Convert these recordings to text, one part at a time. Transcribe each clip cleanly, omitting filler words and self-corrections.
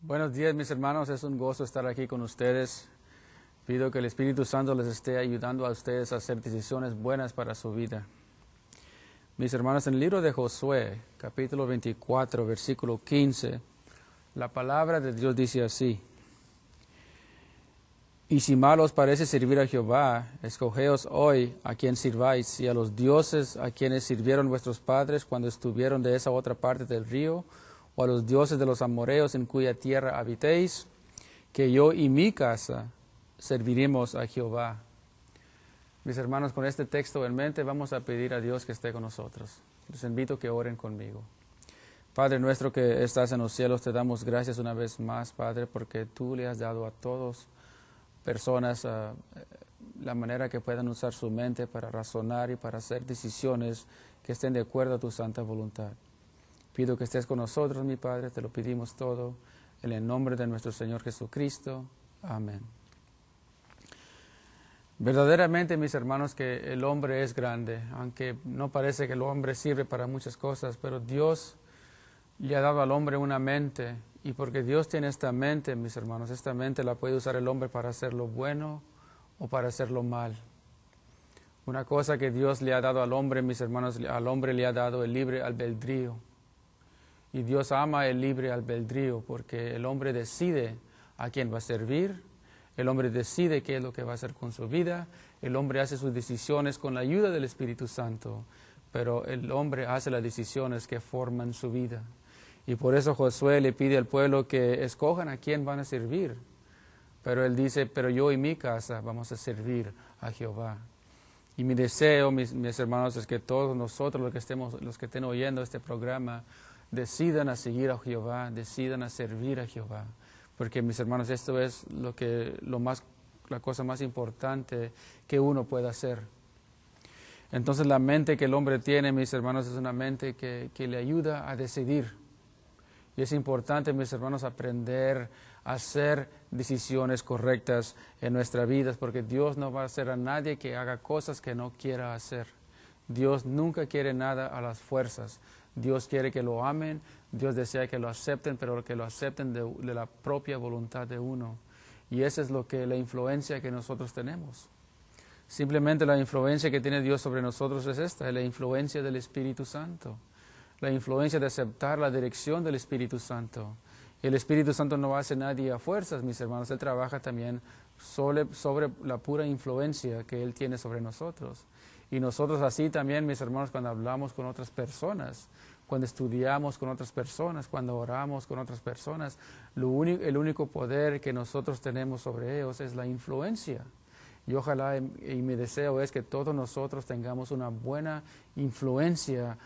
Buenos días, mis hermanos. Es un gozo estar aquí con ustedes. Pido que el Espíritu Santo les esté ayudando a ustedes a hacer decisiones buenas para su vida. Mis hermanos, en el libro de Josué, capítulo 24, versículo 15, la palabra de Dios dice así: Y si mal os parece servir a Jehová, escogeos hoy a quien sirváis, y a los dioses a quienes sirvieron vuestros padres cuando estuvieron de esa otra parte del río, o a los dioses de los amorreos en cuya tierra habitéis, que yo y mi casa serviremos a Jehová. Mis hermanos, con este texto en mente vamos a pedir a Dios que esté con nosotros. Les invito a que oren conmigo. Padre nuestro que estás en los cielos, te damos gracias una vez más, Padre, porque tú le has dado a todos personas la manera que puedan usar su mente para razonar y para hacer decisiones que estén de acuerdo a tu santa voluntad. Pido que estés con nosotros, mi Padre, te lo pedimos todo, en el nombre de nuestro Señor Jesucristo. Amén. Verdaderamente, mis hermanos, que el hombre es grande, aunque no parece que el hombre sirve para muchas cosas, pero Dios le ha dado al hombre una mente, y porque Dios tiene esta mente, mis hermanos, esta mente la puede usar el hombre para hacer lo bueno o para hacer lo mal. Una cosa que Dios le ha dado al hombre, mis hermanos, al hombre le ha dado el libre albedrío. Y Dios ama el libre albedrío porque el hombre decide a quién va a servir, el hombre decide qué es lo que va a hacer con su vida, el hombre hace sus decisiones con la ayuda del Espíritu Santo, pero el hombre hace las decisiones que forman su vida. Y por eso Josué le pide al pueblo que escojan a quién van a servir. Pero él dice, pero yo y mi casa vamos a servir a Jehová. Y mi deseo, mis hermanos, es que todos nosotros, los que estén oyendo este programa, decidan a seguir a Jehová, decidan a servir a Jehová. Porque, mis hermanos, esto es la cosa más importante que uno puede hacer. Entonces, la mente que el hombre tiene, mis hermanos, es una mente que le ayuda a decidir. Y es importante, mis hermanos, aprender a hacer decisiones correctas en nuestras vidas, porque Dios no va a hacer a nadie que haga cosas que no quiera hacer. Dios nunca quiere nada a las fuerzas. Dios quiere que lo amen, Dios desea que lo acepten, pero que lo acepten de la propia voluntad de uno. Y esa es la influencia que nosotros tenemos. Simplemente la influencia que tiene Dios sobre nosotros es esta, la influencia del Espíritu Santo. La influencia de aceptar la dirección del Espíritu Santo. El Espíritu Santo no hace nadie a fuerzas, mis hermanos. Él trabaja también sobre la pura influencia que Él tiene sobre nosotros. Y nosotros así también, mis hermanos, cuando hablamos con otras personas, cuando estudiamos con otras personas, cuando oramos con otras personas, el único poder que nosotros tenemos sobre ellos es la influencia. Y ojalá, y mi deseo es que todos nosotros tengamos una buena influencia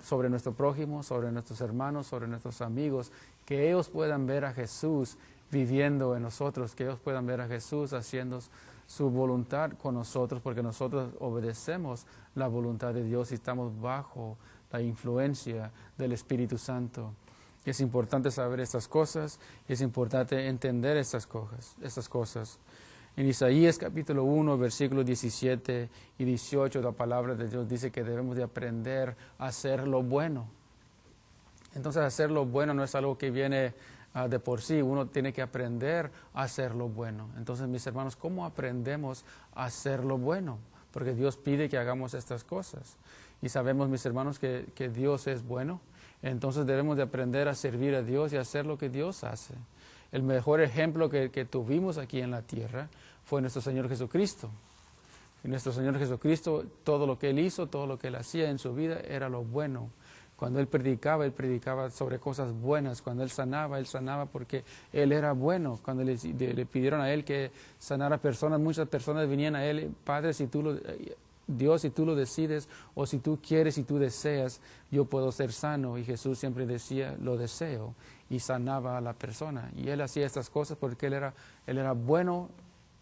sobre nuestro prójimo, sobre nuestros hermanos, sobre nuestros amigos, que ellos puedan ver a Jesús viviendo en nosotros, que ellos puedan ver a Jesús haciendo su voluntad con nosotros, porque nosotros obedecemos la voluntad de Dios y estamos bajo la influencia del Espíritu Santo. Es importante saber estas cosas, y es importante entender estas cosas. En Isaías capítulo 1, versículos 17 y 18, la palabra de Dios dice que debemos de aprender a hacer lo bueno. Entonces, hacer lo bueno no es algo que viene de por sí, uno tiene que aprender a hacer lo bueno. Entonces, mis hermanos, ¿cómo aprendemos a hacer lo bueno? Porque Dios pide que hagamos estas cosas. Y sabemos, mis hermanos, que Dios es bueno. Entonces, debemos de aprender a servir a Dios y a hacer lo que Dios hace. El mejor ejemplo que tuvimos aquí en la tierra fue nuestro Señor Jesucristo. Y nuestro Señor Jesucristo, todo lo que Él hizo, todo lo que Él hacía en su vida era lo bueno. Cuando Él predicaba sobre cosas buenas. Cuando Él sanaba porque Él era bueno. Cuando le pidieron a Él que sanara personas, muchas personas venían a Él, Padre, Dios, si tú lo decides, o si tú quieres, si tú deseas, yo puedo ser sano. Y Jesús siempre decía, lo deseo, y sanaba a la persona. Y Él hacía estas cosas porque Él era bueno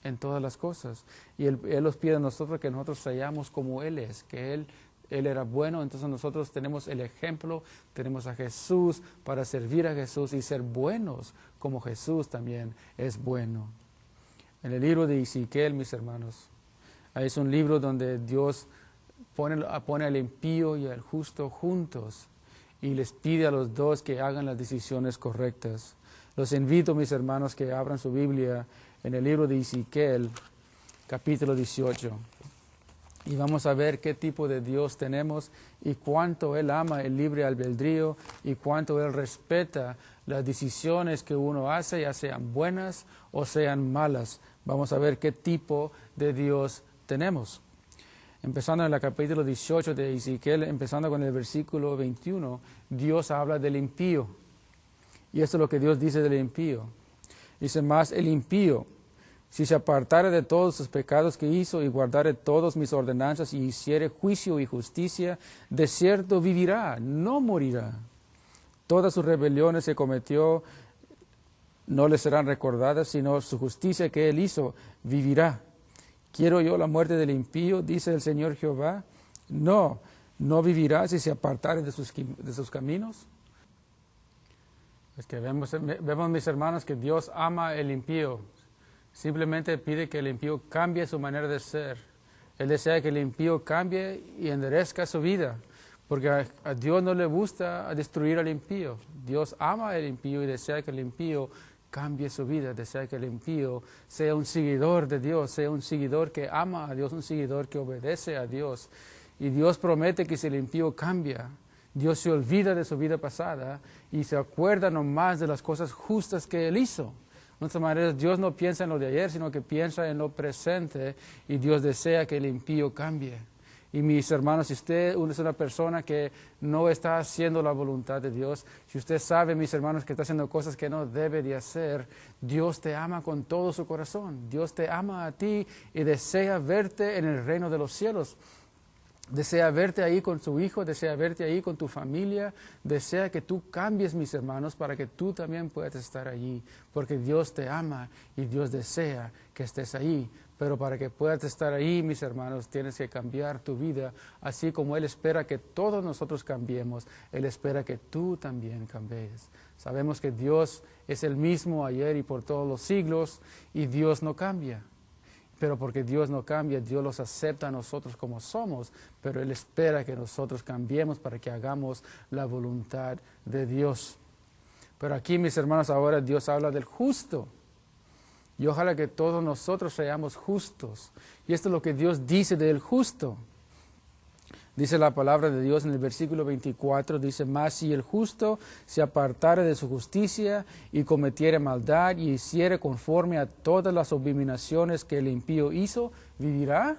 en todas las cosas. Y Él nos pide a nosotros que nosotros seamos como Él es, que Él era bueno. Entonces nosotros tenemos el ejemplo, tenemos a Jesús para servir a Jesús y ser buenos como Jesús también es bueno. En el libro de Ezequiel, mis hermanos, es un libro donde Dios pone al impío y al justo juntos. y les pide a los dos que hagan las decisiones correctas. Los invito, mis hermanos, que abran su Biblia en el libro de Ezequiel, capítulo 18. Y vamos a ver qué tipo de Dios tenemos y cuánto Él ama el libre albedrío y cuánto Él respeta las decisiones que uno hace, ya sean buenas o sean malas. Vamos a ver qué tipo de Dios tenemos. Empezando en el capítulo 18 de Ezequiel, empezando con el versículo 21, Dios habla del impío. Y esto es lo que Dios dice del impío. Dice, más el impío, si se apartare de todos sus pecados que hizo y guardare todas mis ordenanzas y hiciere juicio y justicia, de cierto vivirá, no morirá. Todas sus rebeliones que cometió no le serán recordadas, sino su justicia que él hizo vivirá. ¿Quiero yo la muerte del impío? Dice el Señor Jehová. No, no vivirá si se apartare de sus caminos. Es que vemos, mis hermanos, que Dios ama el impío. Simplemente pide que el impío cambie su manera de ser. Él desea que el impío cambie y enderezca su vida, porque a Dios no le gusta destruir al impío. Dios ama al impío y desea que el impío cambie su vida, desea que el impío sea un seguidor de Dios, sea un seguidor que ama a Dios, un seguidor que obedece a Dios. Y Dios promete que si el impío cambia, Dios se olvida de su vida pasada y se acuerda nomás de las cosas justas que Él hizo. De otra manera, Dios no piensa en lo de ayer, sino que piensa en lo presente y Dios desea que el impío cambie. Y mis hermanos, si usted es una persona que no está haciendo la voluntad de Dios, si usted sabe, mis hermanos, que está haciendo cosas que no debe de hacer, Dios te ama con todo su corazón. Dios te ama a ti y desea verte en el reino de los cielos. Desea verte ahí con su hijo, desea verte ahí con tu familia, desea que tú cambies, mis hermanos, para que tú también puedas estar allí, porque Dios te ama y Dios desea que estés ahí. Pero para que puedas estar ahí, mis hermanos, tienes que cambiar tu vida, así como Él espera que todos nosotros cambiemos, Él espera que tú también cambies. Sabemos que Dios es el mismo ayer y por todos los siglos, y Dios no cambia. Pero porque Dios no cambia, Dios los acepta a nosotros como somos, pero Él espera que nosotros cambiemos para que hagamos la voluntad de Dios. Pero aquí, mis hermanos, ahora Dios habla del justo. Y ojalá que todos nosotros seamos justos. Y esto es lo que Dios dice del justo. Dice la palabra de Dios en el versículo 24, dice, mas si el justo se apartare de su justicia y cometiere maldad y hiciere conforme a todas las abominaciones que el impío hizo, ¿vivirá?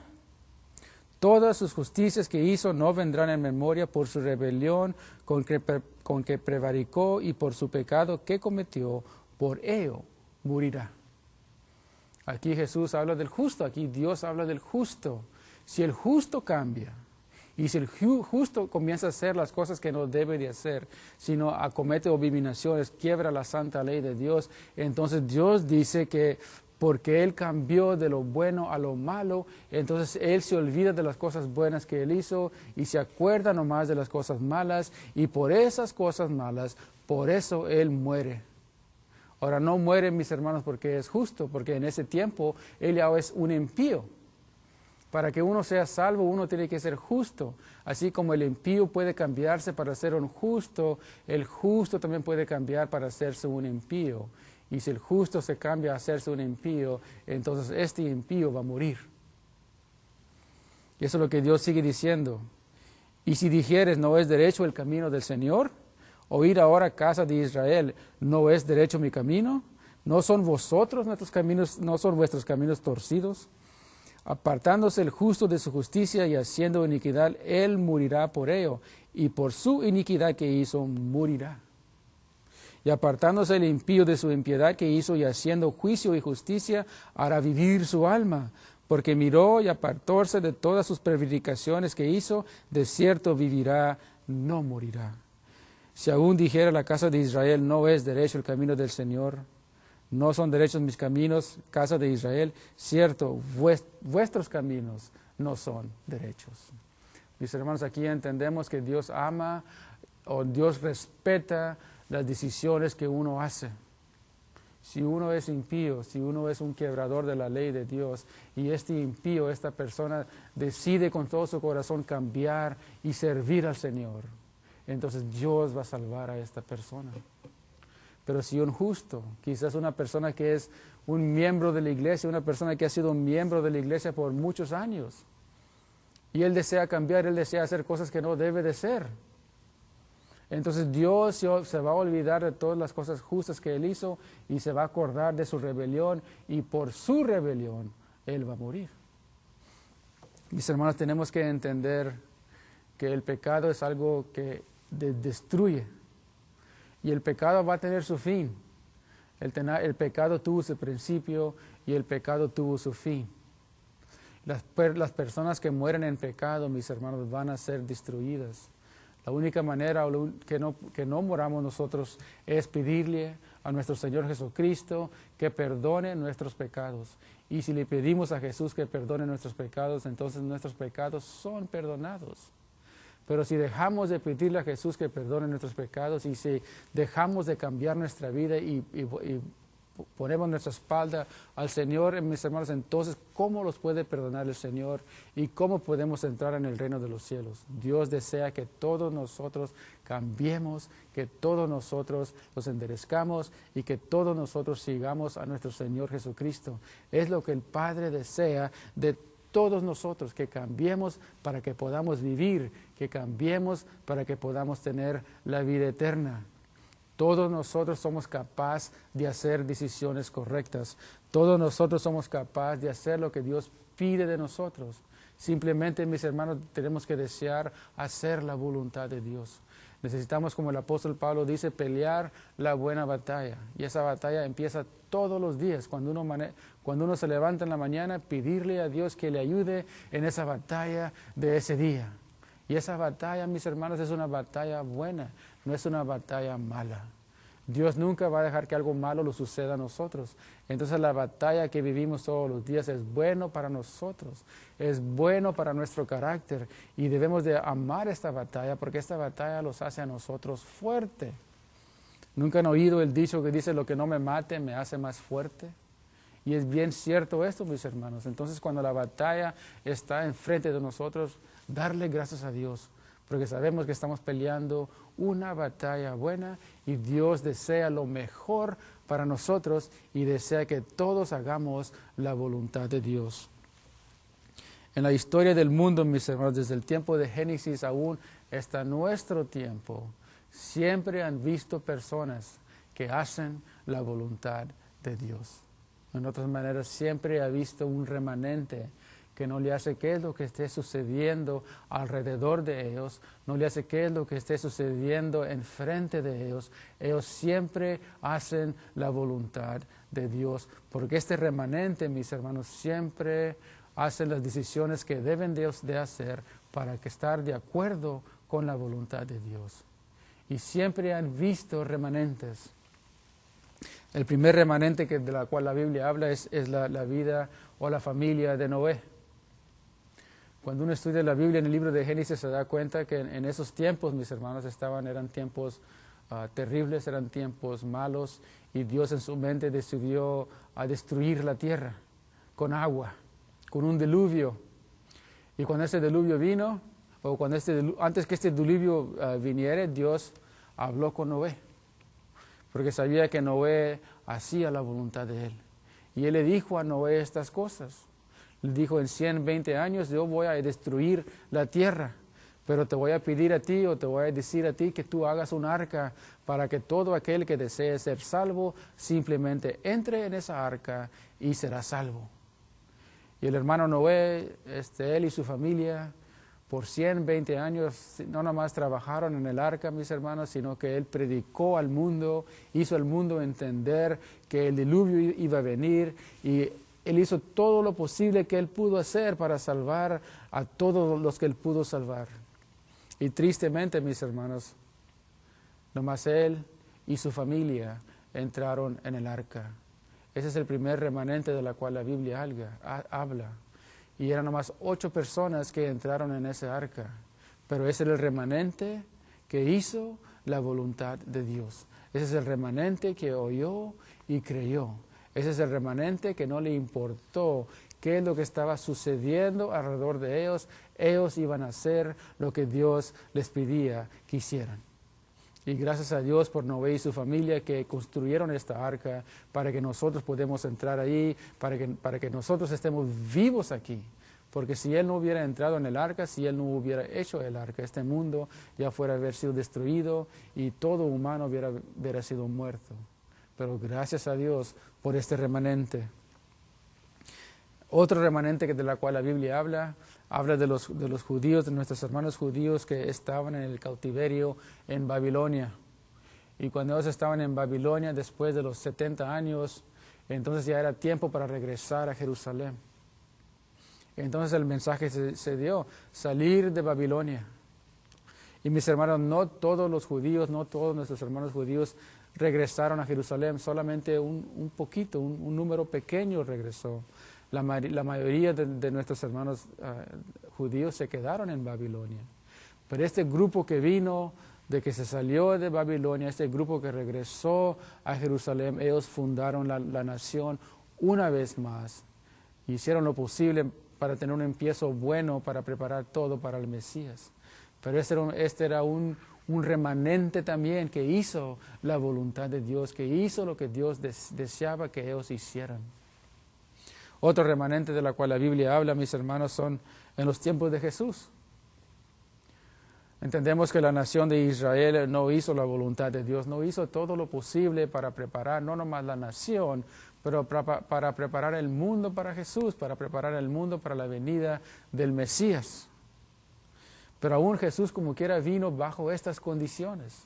Todas sus justicias que hizo no vendrán en memoria por su rebelión con que prevaricó y por su pecado que cometió, por ello morirá. Aquí Jesús habla del justo, aquí Dios habla del justo. Si el justo cambia, y si el justo comienza a hacer las cosas que no debe de hacer, sino acomete abominaciones, quiebra la santa ley de Dios, entonces Dios dice que porque Él cambió de lo bueno a lo malo, entonces Él se olvida de las cosas buenas que Él hizo y se acuerda nomás de las cosas malas, y por esas cosas malas, por eso Él muere. Ahora, no muere, mis hermanos, porque es justo, porque en ese tiempo Él ya es un impío. Para que uno sea salvo, uno tiene que ser justo. Así como el impío puede cambiarse para ser un justo, el justo también puede cambiar para hacerse un impío. Y si el justo se cambia a hacerse un impío, entonces este impío va a morir. Y eso es lo que Dios sigue diciendo. Y si dijeres, ¿no es derecho el camino del Señor? Oíd ahora, casa de Israel, ¿no es derecho mi camino? ¿No son vosotros nuestros caminos, no son vuestros caminos torcidos? Apartándose el justo de su justicia y haciendo iniquidad, él morirá por ello, y por su iniquidad que hizo, morirá. Y apartándose el impío de su impiedad que hizo y haciendo juicio y justicia, hará vivir su alma, porque miró y apartóse de todas sus prevaricaciones que hizo, de cierto vivirá, no morirá. Si aún dijera la casa de Israel, no es derecho el camino del Señor, no son derechos mis caminos, casa de Israel, cierto, vuestros caminos no son derechos. Mis hermanos, aquí entendemos que Dios ama o Dios respeta las decisiones que uno hace. Si uno es impío, si uno es un quebrador de la ley de Dios y este impío, esta persona decide con todo su corazón cambiar y servir al Señor, entonces Dios va a salvar a esta persona. Pero si un justo, quizás una persona que es un miembro de la iglesia, una persona que ha sido un miembro de la iglesia por muchos años, y él desea cambiar, él desea hacer cosas que no debe de ser, entonces Dios se va a olvidar de todas las cosas justas que él hizo y se va a acordar de su rebelión, y por su rebelión él va a morir. Mis hermanos, tenemos que entender que el pecado es algo que destruye, y el pecado va a tener su fin. El pecado tuvo su principio y el pecado tuvo su fin. Las personas que mueren en pecado, mis hermanos, van a ser destruidas. La única manera que no moramos nosotros es pedirle a nuestro Señor Jesucristo que perdone nuestros pecados. Y si le pedimos a Jesús que perdone nuestros pecados, entonces nuestros pecados son perdonados. Pero si dejamos de pedirle a Jesús que perdone nuestros pecados, y si dejamos de cambiar nuestra vida y ponemos nuestra espalda al Señor, mis hermanos, entonces, ¿cómo los puede perdonar el Señor? ¿Y cómo podemos entrar en el reino de los cielos? Dios desea que todos nosotros cambiemos, que todos nosotros los enderezcamos y que todos nosotros sigamos a nuestro Señor Jesucristo. Es lo que el Padre desea de todos nosotros, que cambiemos para que podamos vivir, que cambiemos para que podamos tener la vida eterna. Todos nosotros somos capaces de hacer decisiones correctas. Todos nosotros somos capaces de hacer lo que Dios pide de nosotros. Simplemente, mis hermanos, tenemos que desear hacer la voluntad de Dios. Necesitamos, como el apóstol Pablo dice, pelear la buena batalla. Y esa batalla empieza todos los días. Cuando uno se levanta en la mañana, pedirle a Dios que le ayude en esa batalla de ese día. Y esa batalla, mis hermanos, es una batalla buena, no es una batalla mala. Dios nunca va a dejar que algo malo lo suceda a nosotros. Entonces la batalla que vivimos todos los días es bueno para nosotros, es bueno para nuestro carácter, y debemos de amar esta batalla porque esta batalla los hace a nosotros fuertes. ¿Nunca han oído el dicho que dice: lo que no me mate me hace más fuerte? Y es bien cierto esto, mis hermanos. Entonces, cuando la batalla está enfrente de nosotros, darle gracias a Dios, porque sabemos que estamos peleando una batalla buena y Dios desea lo mejor para nosotros y desea que todos hagamos la voluntad de Dios. En la historia del mundo, mis hermanos, desde el tiempo de Génesis aún hasta nuestro tiempo, siempre han visto personas que hacen la voluntad de Dios. En otras maneras, siempre ha visto un remanente que no le hace qué es lo que esté sucediendo alrededor de ellos, no le hace qué es lo que esté sucediendo enfrente de ellos. Ellos siempre hacen la voluntad de Dios, porque este remanente, mis hermanos, siempre hacen las decisiones que deben de hacer para que estar de acuerdo con la voluntad de Dios. Y siempre han visto remanentes. El primer remanente de la cual la Biblia habla es la vida o la familia de Noé. Cuando uno estudia la Biblia en el libro de Génesis se da cuenta que en esos tiempos, mis hermanos, eran tiempos terribles, eran tiempos malos, y Dios en su mente decidió destruir la tierra con agua, con un diluvio. Y cuando ese diluvio vino, o antes que este diluvio viniera, Dios habló con Noé, porque sabía que Noé hacía la voluntad de él. Y él le dijo a Noé estas cosas. Le dijo: en 120 años yo voy a destruir la tierra, pero te voy a pedir a ti, o te voy a decir a ti, que tú hagas un arca para que todo aquel que desee ser salvo simplemente entre en esa arca y será salvo. Y el hermano Noé, él y su familia, por 120 años no nomás trabajaron en el arca, mis hermanos, sino que él predicó al mundo, hizo al mundo entender que el diluvio iba a venir, y él hizo todo lo posible que él pudo hacer para salvar a todos los que él pudo salvar. Y tristemente, mis hermanos, nomás él y su familia entraron en el arca. Ese es el primer remanente de la cual la Biblia habla. Y eran nomás 8 personas que entraron en ese arca. Pero ese era el remanente que hizo la voluntad de Dios. Ese es el remanente que oyó y creyó. Ese es el remanente que no le importó qué es lo que estaba sucediendo alrededor de ellos. Ellos iban a hacer lo que Dios les pedía que hicieran. Y gracias a Dios por Noé y su familia que construyeron esta arca para que nosotros podamos entrar ahí, para que nosotros estemos vivos aquí. Porque si Él no hubiera entrado en el arca, si Él no hubiera hecho el arca, este mundo ya fuera a haber sido destruido y todo humano hubiera sido muerto. Pero gracias a Dios por este remanente. Otro remanente de la cual la Biblia habla de los judíos, de nuestros hermanos judíos que estaban en el cautiverio en Babilonia. Y cuando ellos estaban en Babilonia, después de los 70 años, entonces ya era tiempo para regresar a Jerusalén. Entonces el mensaje se dio, salir de Babilonia. Y mis hermanos, no todos los judíos, no todos nuestros hermanos judíos regresaron a Jerusalén, solamente un poquito, un número pequeño regresó. La mayoría de nuestros hermanos judíos se quedaron en Babilonia. Pero este grupo que vino, de que se salió de Babilonia, este grupo que regresó a Jerusalén, ellos fundaron la nación una vez más. Hicieron lo posible para tener un empiezo bueno, para preparar todo para el Mesías. Pero este era un remanente también que hizo la voluntad de Dios, que hizo lo que Dios deseaba que ellos hicieran. Otro remanente de la cual la Biblia habla, mis hermanos, son en los tiempos de Jesús. Entendemos que la nación de Israel no hizo la voluntad de Dios, no hizo todo lo posible para preparar no nomás la nación, pero para preparar el mundo para Jesús, para preparar el mundo para la venida del Mesías. Pero aún Jesús como quiera vino bajo estas condiciones.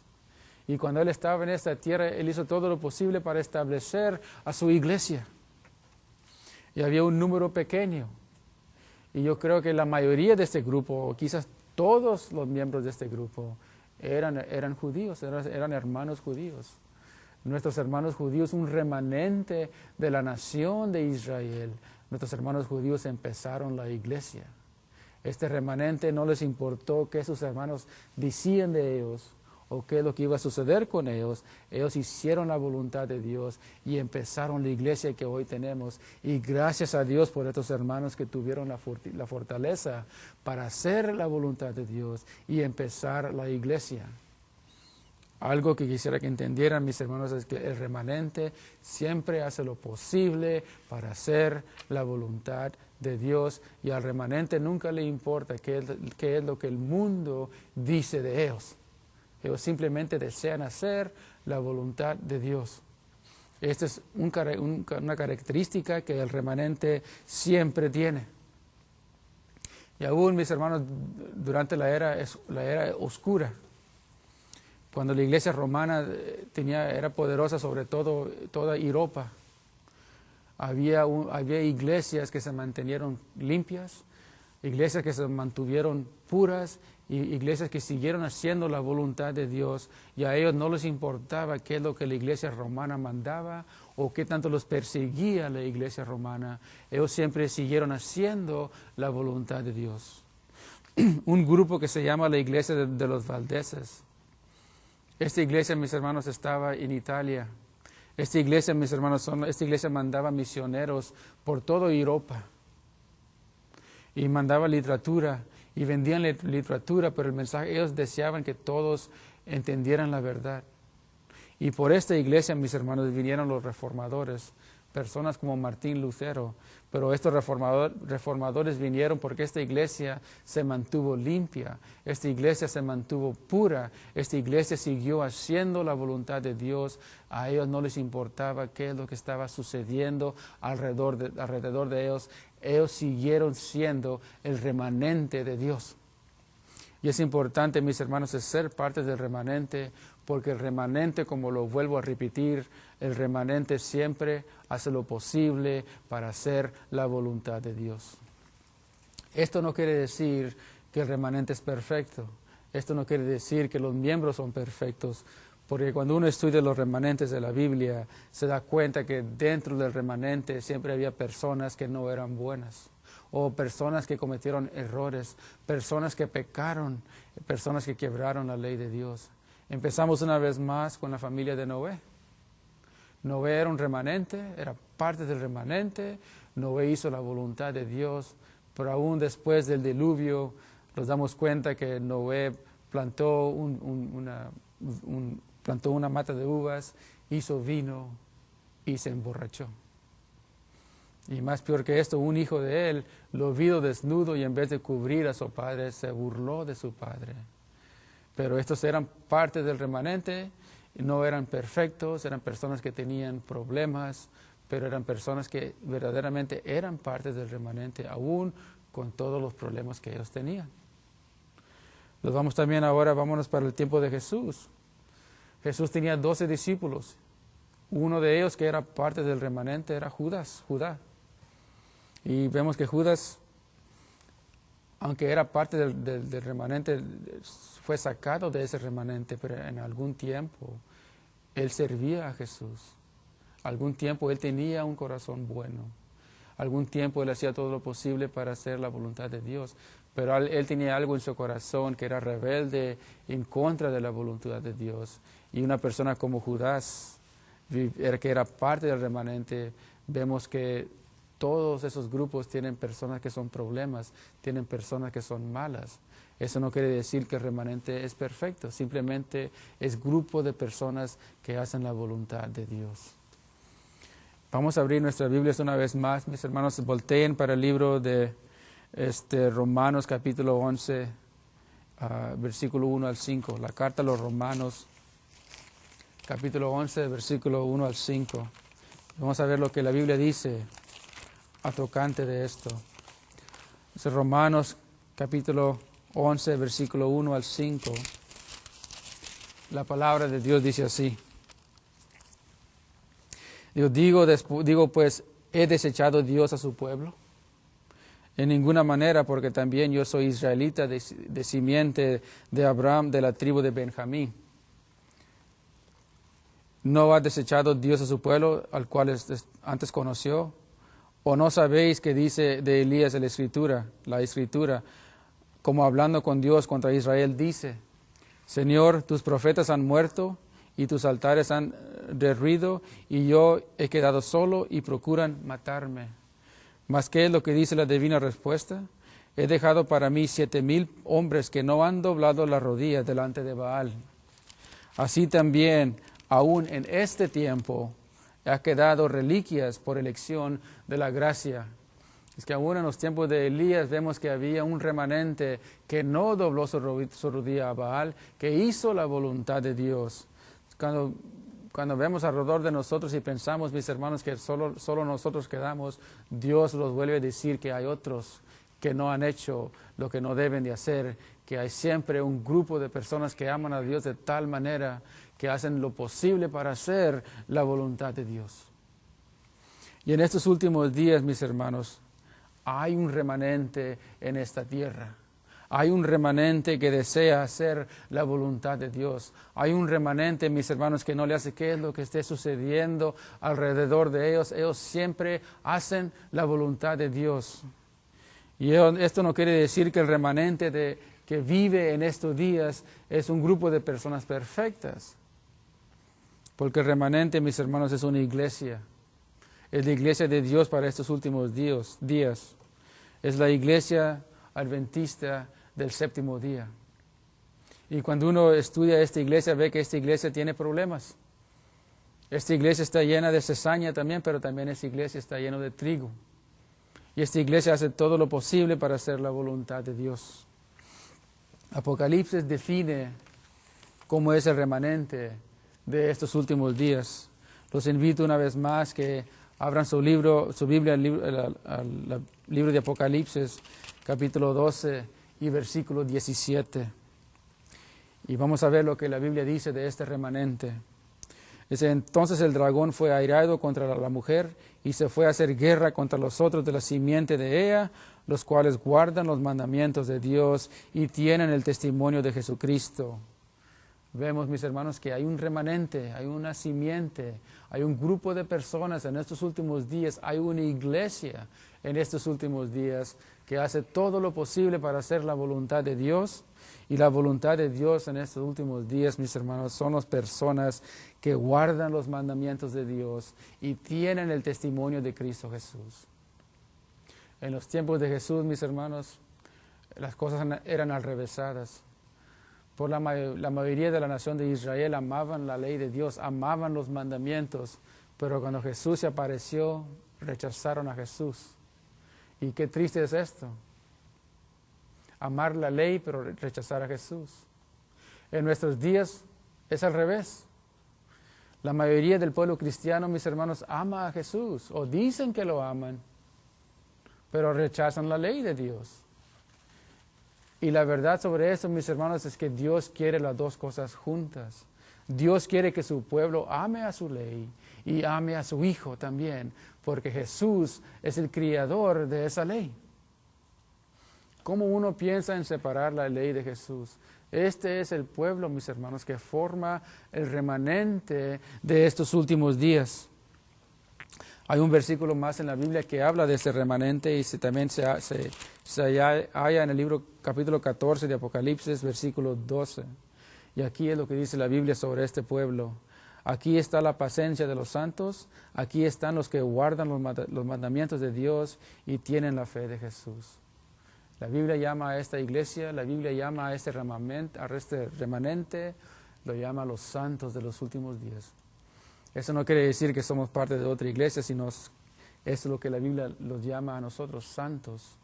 Y cuando Él estaba en esta tierra, Él hizo todo lo posible para establecer a su iglesia. Y había un número pequeño. Y yo creo que la mayoría de este grupo, o quizás todos los miembros de este grupo, eran judíos, eran hermanos judíos. Nuestros hermanos judíos, un remanente de la nación de Israel. Nuestros hermanos judíos empezaron la iglesia. Este remanente no les importó qué sus hermanos decían de ellos o qué es lo que iba a suceder con ellos. Ellos hicieron la voluntad de Dios y empezaron la iglesia que hoy tenemos. Y gracias a Dios por estos hermanos que tuvieron la fortaleza para hacer la voluntad de Dios y empezar la iglesia. Algo que quisiera que entendieran mis hermanos es que el remanente siempre hace lo posible para hacer la voluntad de Dios y al remanente nunca le importa qué es lo que el mundo dice de ellos. Ellos simplemente desean hacer la voluntad de Dios. Esta es una característica que el remanente siempre tiene. Y aún, mis hermanos, durante la era oscura, cuando la iglesia romana era poderosa sobre toda Europa, había iglesias que se mantenieron limpias, iglesias que se mantuvieron puras, y iglesias que siguieron haciendo la voluntad de Dios, y a ellos no les importaba qué es lo que la iglesia romana mandaba o qué tanto los perseguía la iglesia romana. Ellos siempre siguieron haciendo la voluntad de Dios. Un grupo que se llama la iglesia de los Valdeses. Esta iglesia, mis hermanos, estaba en Italia. Esta iglesia, mis hermanos, esta iglesia mandaba misioneros por toda Europa y mandaba literatura y vendían literatura, pero el mensaje, ellos deseaban que todos entendieran la verdad. Y por esta iglesia, mis hermanos, vinieron los reformadores, personas como Martín Lutero, pero estos reformadores vinieron porque esta iglesia se mantuvo limpia, esta iglesia se mantuvo pura, esta iglesia siguió haciendo la voluntad de Dios. A ellos no les importaba qué es lo que estaba sucediendo alrededor de ellos. Ellos siguieron siendo el remanente de Dios. Y es importante, mis hermanos, ser parte del remanente, porque el remanente, como lo vuelvo a repetir, el remanente siempre hace lo posible para hacer la voluntad de Dios. Esto no quiere decir que el remanente es perfecto. Esto no quiere decir que los miembros son perfectos, porque cuando uno estudia los remanentes de la Biblia, se da cuenta que dentro del remanente siempre había personas que no eran buenas, o personas que cometieron errores, personas que pecaron, personas que quebraron la ley de Dios. Empezamos una vez más con la familia de Noé. Noé era un remanente, era parte del remanente. Noé hizo la voluntad de Dios, pero aún después del diluvio nos damos cuenta que Noé plantó una mata de uvas, hizo vino y se emborrachó. Y más peor que esto, un hijo de él lo vio desnudo y en vez de cubrir a su padre, se burló de su padre. Pero estos eran parte del remanente, no eran perfectos, eran personas que tenían problemas, pero eran personas que verdaderamente eran parte del remanente, aún con todos los problemas que ellos tenían. Nos vamos también ahora, vámonos para el tiempo de Jesús. Jesús tenía 12 discípulos. Uno de ellos que era parte del remanente era Judá. Y vemos que Judas, aunque era parte del remanente, fue sacado de ese remanente, pero en algún tiempo él servía a Jesús. Algún tiempo él tenía un corazón bueno. Algún tiempo él hacía todo lo posible para hacer la voluntad de Dios. Pero él tenía algo en su corazón que era rebelde en contra de la voluntad de Dios. Y una persona como Judas, que era parte del remanente, vemos que todos esos grupos tienen personas que son problemas, tienen personas que son malas. Eso no quiere decir que el remanente es perfecto, simplemente es grupo de personas que hacen la voluntad de Dios. Vamos a abrir nuestras Biblias una vez más, mis hermanos, volteen para el libro de Romanos capítulo 11, versículo 1 al 5, la carta a los Romanos, capítulo 11, versículo 1 al 5. Vamos a ver lo que la Biblia dice a tocante de esto. Es Romanos capítulo 11, versículo 1 al 5. La palabra de Dios dice así. Digo pues, ¿he desechado Dios a su pueblo? En ninguna manera, porque también yo soy israelita de simiente de Abraham, de la tribu de Benjamín. ¿No ha desechado Dios a su pueblo, al cual antes conoció? ¿O no sabéis que dice de Elías la Escritura, como hablando con Dios contra Israel, dice: Señor, tus profetas han muerto y tus altares han derruido, y yo he quedado solo y procuran matarme. ¿Mas qué es lo que dice la divina respuesta? He dejado para mí 7,000 hombres que no han doblado la rodilla delante de Baal. Así también, aún en este tiempo, ha quedado reliquias por elección de la gracia. Es que aún en los tiempos de Elías vemos que había un remanente que no dobló su rodilla a Baal, que hizo la voluntad de Dios. Cuando vemos alrededor de nosotros y pensamos, mis hermanos, que solo nosotros quedamos, Dios nos vuelve a decir que hay otros que no han hecho lo que no deben de hacer, que hay siempre un grupo de personas que aman a Dios de tal manera que hacen lo posible para hacer la voluntad de Dios. Y en estos últimos días, mis hermanos, hay un remanente en esta tierra. Hay un remanente que desea hacer la voluntad de Dios. Hay un remanente, mis hermanos, que no le hace qué es lo que esté sucediendo alrededor de ellos. Ellos siempre hacen la voluntad de Dios. Y esto no quiere decir que el remanente que vive en estos días es un grupo de personas perfectas. Porque el remanente, mis hermanos, es una iglesia. Es la iglesia de Dios para estos últimos días. Es la iglesia adventista del séptimo día. Y cuando uno estudia esta iglesia, ve que esta iglesia tiene problemas. Esta iglesia está llena de cizaña también, pero también esta iglesia está llena de trigo. Y esta iglesia hace todo lo posible para hacer la voluntad de Dios. Apocalipsis define cómo es el remanente de estos últimos días. Los invito una vez más que abran su Biblia al libro de Apocalipsis, capítulo 12 y versículo 17. Y vamos a ver lo que la Biblia dice de este remanente. Dice: entonces el dragón fue airado contra la mujer y se fue a hacer guerra contra los otros de la simiente de ella, los cuales guardan los mandamientos de Dios y tienen el testimonio de Jesucristo. vemos, mis hermanos, que hay un remanente, hay una simiente, hay un grupo de personas en estos últimos días, hay una iglesia en estos últimos días que hace todo lo posible para hacer la voluntad de Dios. Y la voluntad de Dios en estos últimos días, mis hermanos, son las personas que guardan los mandamientos de Dios y tienen el testimonio de Cristo Jesús. En los tiempos de Jesús, mis hermanos, las cosas eran alrevesadas. La mayoría de la nación de Israel amaban la ley de Dios, amaban los mandamientos, pero cuando Jesús se apareció, rechazaron a Jesús. Y qué triste es esto. Amar la ley, pero rechazar a Jesús. En nuestros días es al revés. La mayoría del pueblo cristiano, mis hermanos, ama a Jesús, o dicen que lo aman, pero rechazan la ley de Dios. Y la verdad sobre eso, mis hermanos, es que Dios quiere las dos cosas juntas. Dios quiere que su pueblo ame a su ley y ame a su Hijo también, porque Jesús es el creador de esa ley. ¿Cómo uno piensa en separar la ley de Jesús? Este es el pueblo, mis hermanos, que forma el remanente de estos últimos días. Hay un versículo más en la Biblia que habla de ese remanente y también se halla en el libro capítulo 14 de Apocalipsis, versículo 12. Y aquí es lo que dice la Biblia sobre este pueblo. Aquí está la paciencia de los santos, aquí están los que guardan los mandamientos de Dios y tienen la fe de Jesús. La Biblia llama a esta iglesia, la Biblia llama a este remanente, lo llama a los santos de los últimos días. Eso no quiere decir que somos parte de otra iglesia, sino es lo que la Biblia los llama a nosotros, santos.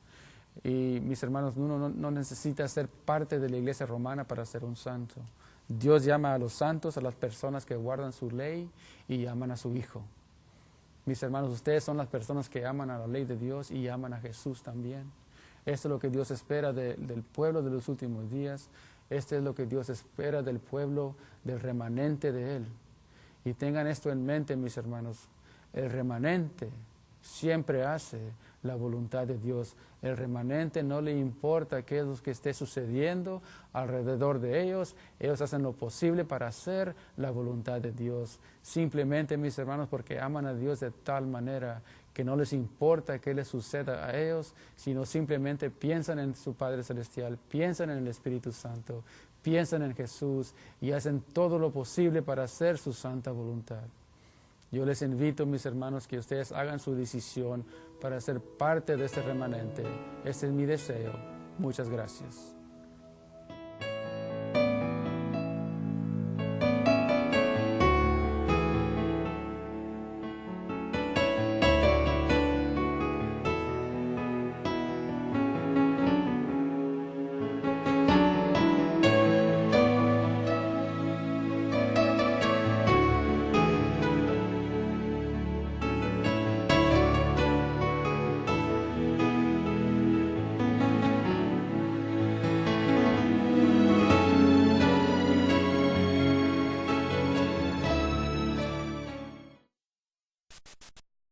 Y mis hermanos, uno no necesita ser parte de la iglesia romana para ser un santo. Dios llama a los santos, a las personas que guardan su ley y aman a su Hijo. Mis hermanos, ustedes son las personas que aman a la ley de Dios y aman a Jesús también. Esto es lo que Dios espera del pueblo de los últimos días. Este es lo que Dios espera del pueblo, del remanente de Él. Y tengan esto en mente, mis hermanos. El remanente siempre hace la voluntad de Dios. El remanente no le importa qué es lo que esté sucediendo alrededor de ellos. Ellos hacen lo posible para hacer la voluntad de Dios. Simplemente, mis hermanos, porque aman a Dios de tal manera que no les importa qué les suceda a ellos, sino simplemente piensan en su Padre Celestial, piensan en el Espíritu Santo, piensan en Jesús y hacen todo lo posible para hacer su santa voluntad. Yo les invito, mis hermanos, que ustedes hagan su decisión para ser parte de este remanente. Este es mi deseo. Muchas gracias.